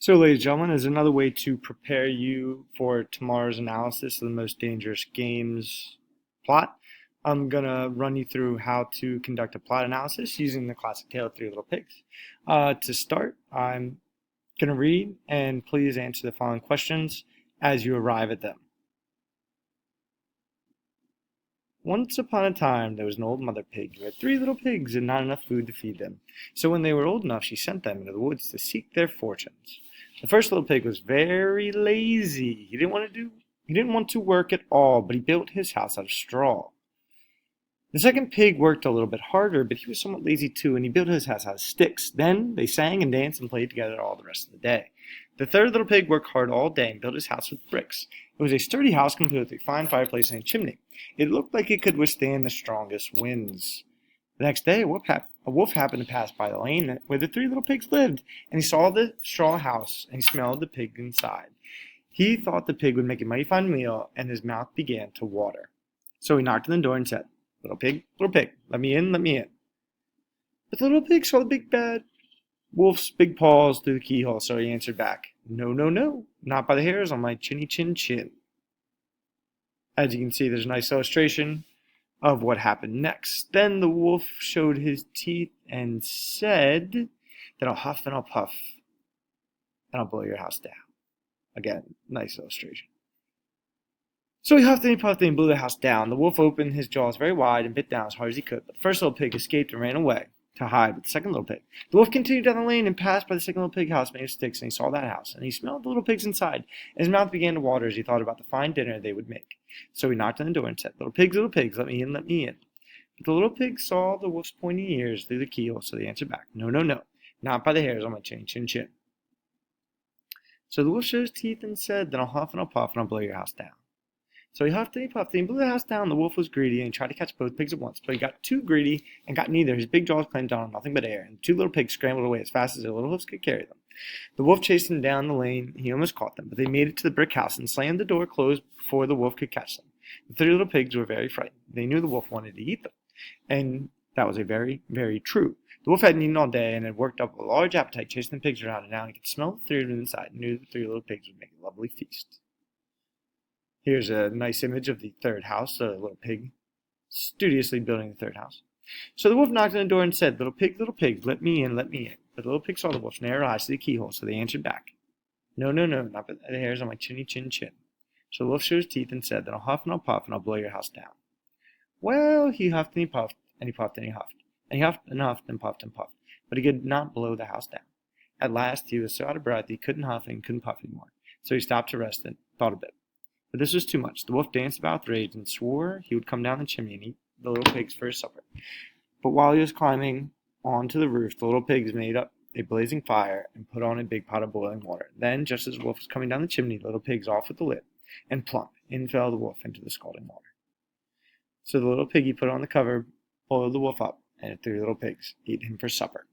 So, ladies and gentlemen, as another way to prepare you for tomorrow's analysis of the Most Dangerous Games plot, I'm going to run you through how to conduct a plot analysis using the classic Tale of Three Little Pigs. To start, I'm going to read, and please answer the following questions as you arrive at them. Once upon a time, there was an old mother pig who had three little pigs and not enough food to feed them. So when they were old enough, she sent them into the woods to seek their fortunes. The first little pig was very lazy. He didn't want to work at all, but he built his house out of straw. The second pig worked a little bit harder, but he was somewhat lazy too, and he built his house out of sticks. Then they sang and danced and played together all the rest of the day. The third little pig worked hard all day and built his house with bricks. It was a sturdy house complete with a fine fireplace and a chimney. It looked like it could withstand the strongest winds. The next day, a wolf happened to pass by the lane where the three little pigs lived, and he saw the straw house, and he smelled the pig inside. He thought the pig would make a mighty fine meal, and his mouth began to water. So he knocked on the door and said, little pig, let me in, let me in." But the little pig saw the big bad wolf's big paws through the keyhole, so he answered back, "No, no, no, not by the hairs on my chinny chin chin." As you can see, there's a nice illustration of what happened next. Then the wolf showed his teeth and said that I'll huff and I'll puff and I'll blow your house down. Again, nice illustration. So he huffed and he puffed and he blew the house down. The wolf opened his jaws very wide and bit down as hard as he could. But the first little pig escaped and ran away to hide with the second little pig. The wolf continued down the lane and passed by the second little pig house made of sticks, and he saw that house, and he smelled the little pigs inside, and his mouth began to water as he thought about the fine dinner they would make. So he knocked on the door and said, little pigs, let me in, let me in." But the little pig saw the wolf's pointy ears through the keyhole, so they answered back, "No, no, no, not by the hairs on my chin, chin, chin." So the wolf showed his teeth and said, "Then I'll huff and I'll puff and I'll blow your house down." So he huffed and he puffed and he blew the house down. The wolf was greedy and he tried to catch both pigs at once, but he got too greedy and got neither. His big jaws clamped down on nothing but air, and the two little pigs scrambled away as fast as their little hoofs could carry them. The wolf chased them down the lane. He almost caught them, but they made it to the brick house and slammed the door closed before the wolf could catch them. The three little pigs were very frightened. They knew the wolf wanted to eat them, and that was very, very true. The wolf hadn't eaten all day and had worked up a large appetite chasing the pigs around, and now he could smell the three of them inside and knew the three little pigs would make a lovely feast. Here's a nice image of the third house, the little pig studiously building the third house. So the wolf knocked on the door and said, little pig, let me in, let me in." But the little pig saw the wolf's narrow eyes through the keyhole, so they answered back, "No, no, no, not by the hairs on my chinny chin chin." So the wolf showed his teeth and said, "Then I'll huff and I'll puff and I'll blow your house down." Well, he huffed and he puffed and he puffed and he huffed. And he huffed and puffed and puffed, but he could not blow the house down. At last he was so out of breath he couldn't huff and couldn't puff anymore. So he stopped to rest and thought a bit. But this was too much. The wolf danced about with rage and swore he would come down the chimney and eat the little pigs for his supper. But while he was climbing onto the roof, the little pigs made up a blazing fire and put on a big pot of boiling water. Then, just as the wolf was coming down the chimney, the little pigs off with the lid, and plump, in fell the wolf into the scalding water. So the little piggy put on the cover, boiled the wolf up, and the three little pigs ate him for supper.